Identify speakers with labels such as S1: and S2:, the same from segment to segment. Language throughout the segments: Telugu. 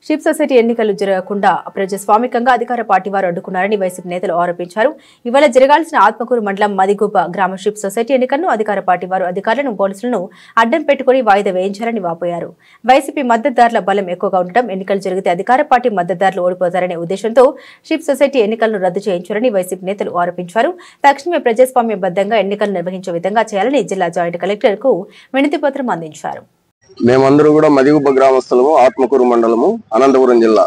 S1: షిప్ సొసైటీ ఎన్నికలు జరగకుండా ప్రజాస్వామికంగా అధికార పార్టీ వారు అడ్డుకున్నారని వైసీపీ నేతలు ఆరోపించారు. ఇవాళ జరగాల్సిన ఆత్మకూరు మండలం మదిగూప గ్రామ షిప్ సొసైటీ ఎన్నికలను అధికార పార్టీ వారు అధికారులను పోలీసులను అడ్డం పెట్టుకుని వాయిదా వేయించారని వాపోయారు. వైసీపీ మద్దతుదారుల బలం ఎక్కువగా ఉండటం, ఎన్నికలు జరిగితే అధికార పార్టీ మద్దతుదారులు ఓడిపోతారనే ఉద్దేశంతో షిప్ సొసైటీ ఎన్నికలను రద్దు చేయించారని వైసీపీ నేతలు ఆరోపించారు. తక్షణమే ప్రజాస్వామ్యబద్ధంగా ఎన్నికలు నిర్వహించే విధంగా చేయాలని జిల్లా జాయింట్ కలెక్టర్ కు వినతి పత్రం అందించారు.
S2: మేమందరూ కూడా మదిగుబ్బ గ్రామస్తులము, ఆత్మకూరు మండలము, అనంతపురం జిల్లా.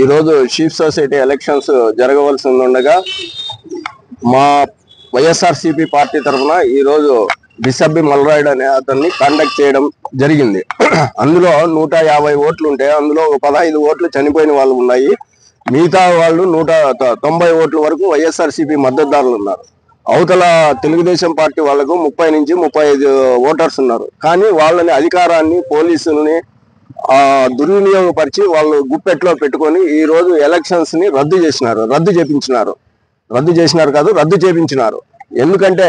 S2: ఈరోజు చీఫ్ సొసైటీ ఎలక్షన్స్ జరగవలసి ఉండగా మా వైఎస్ఆర్సీపీ పార్టీ తరఫున ఈరోజు బిసబ్బి మల్రాయుడు అనే అతన్ని కాంటాక్ట్ చేయడం జరిగింది. అందులో 150 ఓట్లు ఉంటే అందులో 15 ఓట్లు చనిపోయిన వాళ్ళు ఉన్నాయి. మిగతా వాళ్ళు 190 ఓట్ల వరకు వైఎస్ఆర్సీపీ మద్దతుదారులు ఉన్నారు. అవతల తెలుగుదేశం పార్టీ వాళ్ళకు 30 నుంచి 35 ఓటర్స్ ఉన్నారు. కానీ వాళ్ళని అధికారాన్ని, పోలీసుల్ని దుర్వినియోగపరిచి వాళ్ళు గుప్పెట్లో పెట్టుకొని ఈ రోజు ఎలక్షన్స్ ని రద్దు చేపించినారు. ఎందుకంటే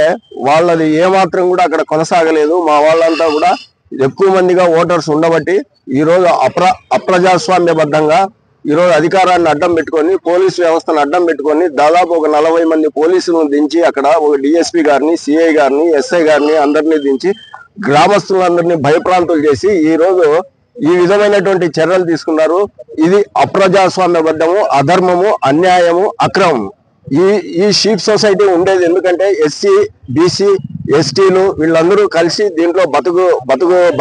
S2: వాళ్ళది ఏమాత్రం కూడా అక్కడ కొనసాగలేదు. మా వాళ్ళంతా కూడా ఎక్కువ మందిగా ఓటర్స్ ఉండబట్టి ఈ రోజు అప్రజాస్వామ్యబద్ధంగా ఈరోజు అధికారాన్ని అడ్డం పెట్టుకొని, పోలీసు వ్యవస్థను అడ్డం పెట్టుకొని దాదాపు ఒక 40 మంది పోలీసులను దించి అక్కడ ఒక డిఎస్పీ గారిని, సిఐ గారిని, ఎస్ఐ గారిని అందరినీ దించి గ్రామస్తులందరినీ భయప్రాంతులు చేసి ఈ రోజు ఈ విధమైనటువంటి చర్యలు తీసుకున్నారు. ఇది అప్రజాస్వామ్యబద్ధము, అధర్మము, అన్యాయము, అక్రమము. ఈ షీప్ సొసైటీ ఉండేది ఎందుకంటే ఎస్సీ, బీసీ, ఎస్టీలు వీళ్ళందరూ కలిసి దీంట్లో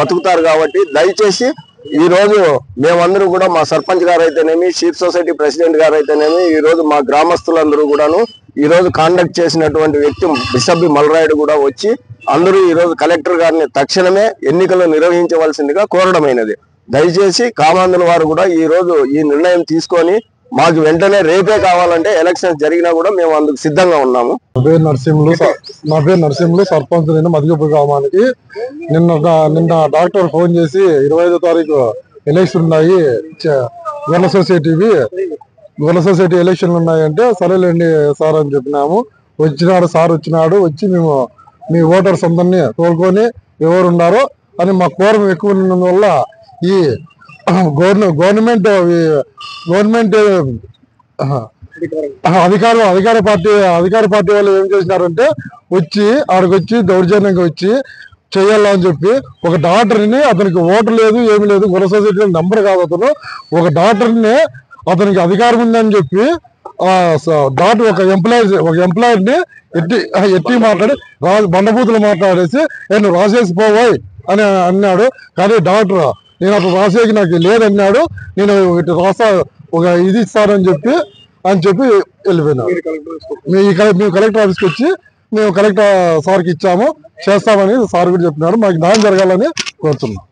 S2: బతుకుతారు. కాబట్టి దయచేసి ఈ రోజు మేమందరూ కూడా మా సర్పంచ్ గారు అయితేనేమి, షీప్ సొసైటీ ప్రెసిడెంట్ గారు అయితేనేమి, ఈ రోజు మా గ్రామస్తులందరూ కూడాను ఈ రోజు కాండక్ట్ చేసినటువంటి వ్యక్తి బిసబ్బి మల్రాయుడు కూడా వచ్చి అందరూ ఈ రోజు కలెక్టర్ గారిని తక్షణమే ఎన్నికలు నిర్వహించవలసిందిగా కోరడమైనది. దయచేసి కామాంధుల వారు కూడా ఈ రోజు ఈ నిర్ణయం తీసుకొని మాకు వెంటనే రేపే కావాలంటే ఎలక్షన్స్ జరిగినా కూడా మేము అందుకు సిద్ధంగా ఉన్నాము.
S3: నా పేరు నరసింహులు, సర్పంచ్. నేను మదిగుబ్బ గ్రామానికి నిన్న డాక్టర్ ఫోన్ చేసి 25వ తారీఖు ఎలక్షన్ ఉన్నాయి, గొల్ల సొసైటీ ఎలక్షన్లు ఉన్నాయంటే సరేలేండి సార్ అని చెప్పినాము. సార్ వచ్చినాడు. వచ్చి మేము మీ ఓటర్స్ అందరినీ తోలుకొని ఎవరు ఉన్నారో అని మా కోరం ఎక్కువ ఉన్నందువల్ల ఈ గవర్నమెంట్ అధికార పార్టీ వాళ్ళు ఏం చేసినారంటే ఆడికొచ్చి దౌర్జన్యంగా వచ్చి చేయాలని చెప్పి ఒక డాక్టర్ని, అతనికి ఓటు లేదు ఏమి లేదు, గొల్ల సొసైటీ నంబర్ కాదు అతను, ఒక డాక్టర్ని అతనికి అధికారం ఉందని చెప్పి డాక్టర్ ఒక ఎంప్లాయర్ని ఎట్టి మాట్లాడి బండబూతులు మాట్లాడేసి నువ్వు రాసేసి పోవాయి అని అన్నాడు. కానీ డాక్టర్ నేను అట్లా రాసేకి నాకు లేదన్నాడు. నేను రాసా ఒక ఇది ఇస్తానని చెప్పి వెళ్ళిపోయినా. మేము కలెక్టర్ ఆఫీస్కి వచ్చి మేము కలెక్టర్ సార్కి ఇచ్చాము, చేస్తామని సార్ కూడా చెప్పినాడు. మాకు న్యాయం జరగాలని కోరుతున్నాం.